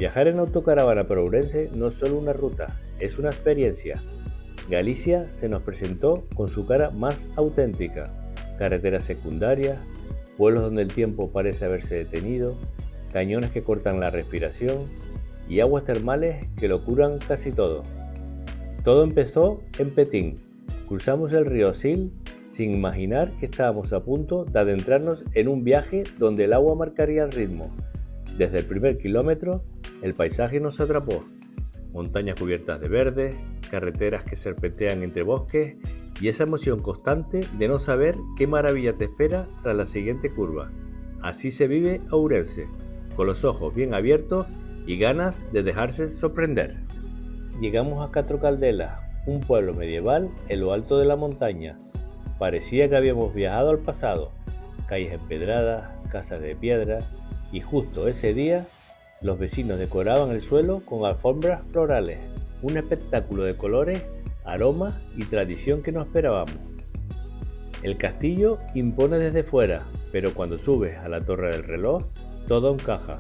Viajar en autocaravana por Ourense no es solo una ruta, es una experiencia. Galicia se nos presentó con su cara más auténtica. Carreteras secundarias, pueblos donde el tiempo parece haberse detenido, cañones que cortan la respiración y aguas termales que lo curan casi todo. Todo empezó en Petín. Cruzamos el río Sil sin imaginar que estábamos a punto de adentrarnos en un viaje donde el agua marcaría el ritmo. Desde el primer kilómetro, el paisaje nos atrapó. Montañas cubiertas de verde, carreteras que serpentean entre bosques y esa emoción constante de no saber qué maravilla te espera tras la siguiente curva. Así se vive Ourense, con los ojos bien abiertos y ganas de dejarse sorprender. Llegamos a Catro Caldelas, un pueblo medieval en lo alto de la montaña. Parecía que habíamos viajado al pasado, calles empedradas, casas de piedra, y justo ese día los vecinos decoraban el suelo con alfombras florales, un espectáculo de colores, aromas y tradición que no esperábamos. El castillo impone desde fuera, pero cuando subes a la torre del reloj, todo encaja.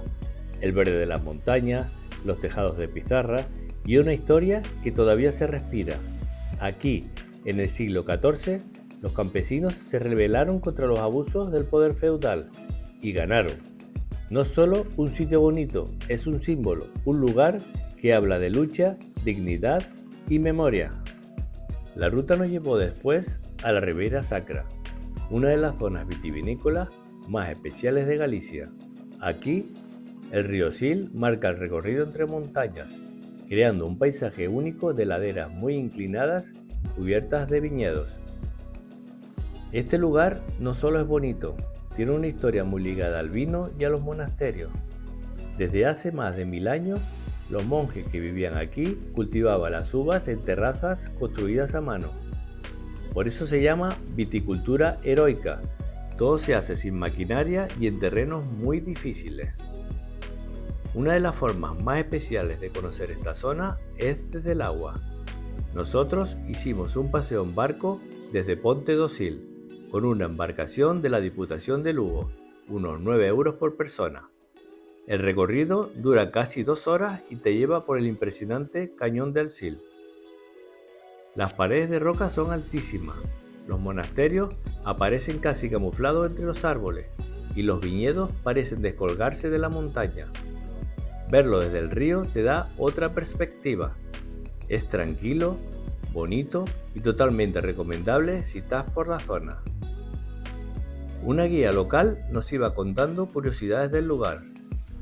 El verde de las montañas, los tejados de pizarra y una historia que todavía se respira. Aquí, en el siglo XIV, los campesinos se rebelaron contra los abusos del poder feudal y ganaron. No solo un sitio bonito, es un símbolo, un lugar que habla de lucha, dignidad y memoria. La ruta nos llevó después a la Ribeira Sacra, una de las zonas vitivinícolas más especiales de Galicia. Aquí, el río Sil marca el recorrido entre montañas, creando un paisaje único de laderas muy inclinadas cubiertas de viñedos. Este lugar no solo es bonito, tiene una historia muy ligada al vino y a los monasterios. Desde hace más de 1000 años, los monjes que vivían aquí cultivaban las uvas en terrazas construidas a mano. Por eso se llama viticultura heroica. Todo se hace sin maquinaria y en terrenos muy difíciles. Una de las formas más especiales de conocer esta zona es desde el agua. Nosotros hicimos un paseo en barco desde Ponte do Sil, con una embarcación de la Diputación de Lugo, unos 9 euros por persona. El recorrido dura casi 2 horas y te lleva por el impresionante Cañón del Sil. Las paredes de roca son altísimas, los monasterios aparecen casi camuflados entre los árboles y los viñedos parecen descolgarse de la montaña. Verlo desde el río te da otra perspectiva. Es tranquilo, bonito y totalmente recomendable si estás por la zona. Una guía local nos iba contando curiosidades del lugar,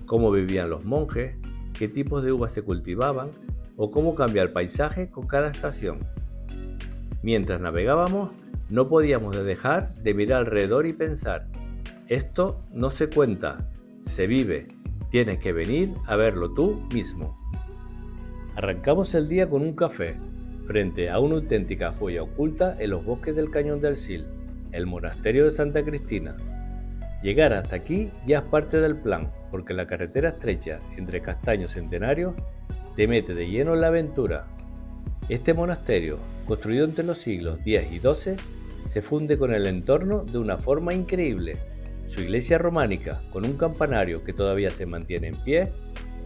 cómo vivían los monjes, qué tipos de uvas se cultivaban o cómo cambia el paisaje con cada estación. Mientras navegábamos, no podíamos dejar de mirar alrededor y pensar, esto no se cuenta, se vive, tienes que venir a verlo tú mismo. Arrancamos el día con un café, frente a una auténtica joya oculta en los bosques del Cañón del Sil, el monasterio de Santa Cristina. Llegar hasta aquí ya es parte del plan, porque la carretera estrecha entre castaños centenarios te mete de lleno en la aventura. Este monasterio, construido entre los siglos X y XII, se funde con el entorno de una forma increíble. Su iglesia románica, con un campanario que todavía se mantiene en pie,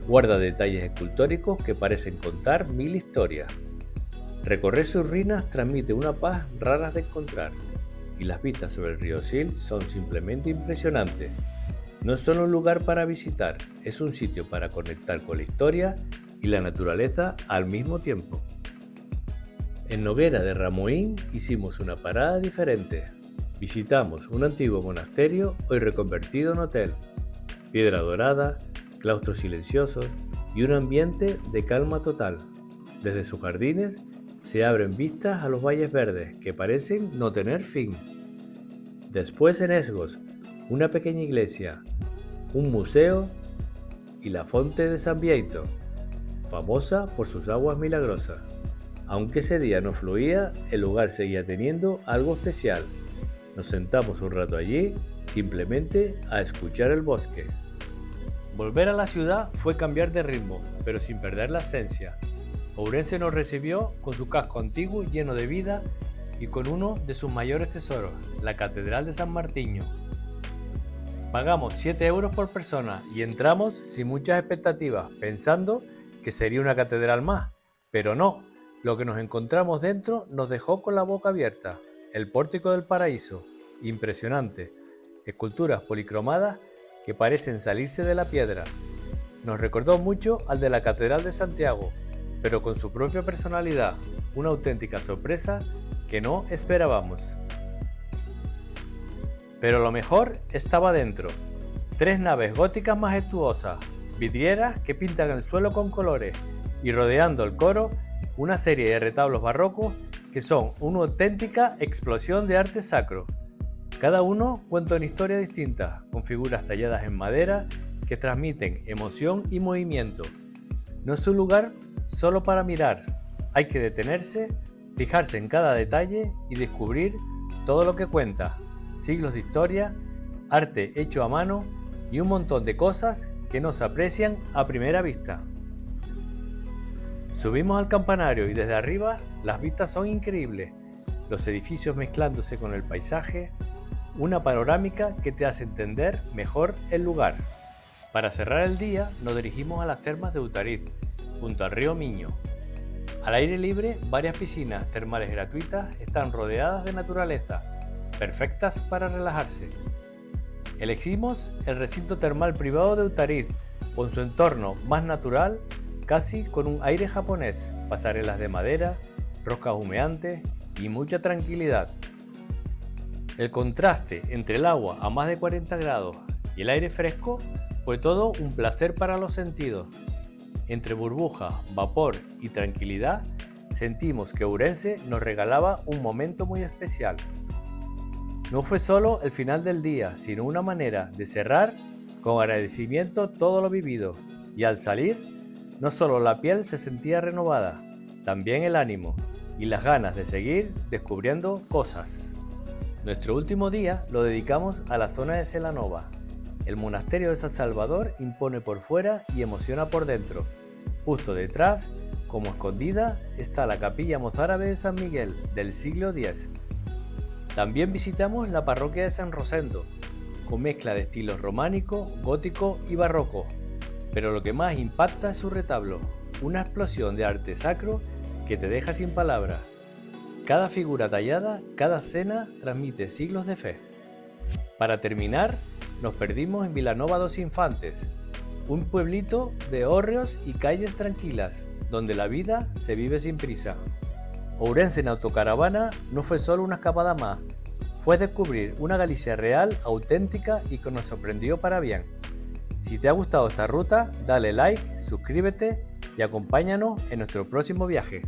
guarda detalles escultóricos que parecen contar 1000 historias. Recorrer sus ruinas transmite una paz rara de encontrar, y las vistas sobre el río Sil son simplemente impresionantes. No es solo un lugar para visitar, es un sitio para conectar con la historia y la naturaleza al mismo tiempo. En Noguera de Ramuín hicimos una parada diferente. Visitamos un antiguo monasterio hoy reconvertido en hotel. Piedra dorada, claustros silenciosos y un ambiente de calma total. Desde sus jardines se abren vistas a los valles verdes que parecen no tener fin. Después en Esgos, una pequeña iglesia, un museo y la Fonte de San Bieito, famosa por sus aguas milagrosas. Aunque ese día no fluía, el lugar seguía teniendo algo especial. Nos sentamos un rato allí, simplemente a escuchar el bosque. Volver a la ciudad fue cambiar de ritmo, pero sin perder la esencia. Ourense nos recibió con su casco antiguo lleno de vida y con uno de sus mayores tesoros, la Catedral de San Martiño. Pagamos 7 euros por persona y entramos sin muchas expectativas, pensando que sería una catedral más, pero no, lo que nos encontramos dentro nos dejó con la boca abierta. El Pórtico del Paraíso, impresionante, esculturas policromadas que parecen salirse de la piedra. Nos recordó mucho al de la Catedral de Santiago, pero con su propia personalidad, una auténtica sorpresa que no esperábamos. Pero lo mejor estaba dentro. 3 naves góticas majestuosas, vidrieras que pintan el suelo con colores y rodeando el coro una serie de retablos barrocos que son una auténtica explosión de arte sacro. Cada uno cuenta una historia distinta, con figuras talladas en madera que transmiten emoción y movimiento. No es un lugar solo para mirar, hay que detenerse, fijarse en cada detalle y descubrir todo lo que cuenta. Siglos de historia, arte hecho a mano y un montón de cosas que no se aprecian a primera vista. Subimos al campanario y desde arriba las vistas son increíbles, los edificios mezclándose con el paisaje, una panorámica que te hace entender mejor el lugar. Para cerrar el día nos dirigimos a las termas de Utarit, junto al río Miño. Al aire libre, varias piscinas termales gratuitas están rodeadas de naturaleza, perfectas para relajarse. Elegimos el recinto termal privado de Utarit, con su entorno más natural, casi con un aire japonés, pasarelas de madera, rocas humeantes y mucha tranquilidad. El contraste entre el agua a más de 40 grados y el aire fresco fue todo un placer para los sentidos. Entre burbujas, vapor y tranquilidad, sentimos que Ourense nos regalaba un momento muy especial. No fue solo el final del día, sino una manera de cerrar con agradecimiento todo lo vivido, y al salir, no solo la piel se sentía renovada, también el ánimo y las ganas de seguir descubriendo cosas. Nuestro último día lo dedicamos a la zona de Celanova. El monasterio de San Salvador impone por fuera y emociona por dentro. Justo detrás, como escondida, está la capilla mozárabe de San Miguel del siglo X. También visitamos la parroquia de San Rosendo, con mezcla de estilos románico, gótico y barroco. Pero lo que más impacta es su retablo, una explosión de arte sacro que te deja sin palabras. Cada figura tallada, cada escena transmite siglos de fe. Para terminar, nos perdimos en Vilanova dos Infantes, un pueblito de hórreos y calles tranquilas, donde la vida se vive sin prisa. Ourense en autocaravana no fue solo una escapada más, fue descubrir una Galicia real, auténtica y que nos sorprendió para bien. Si te ha gustado esta ruta, dale like, suscríbete y acompáñanos en nuestro próximo viaje.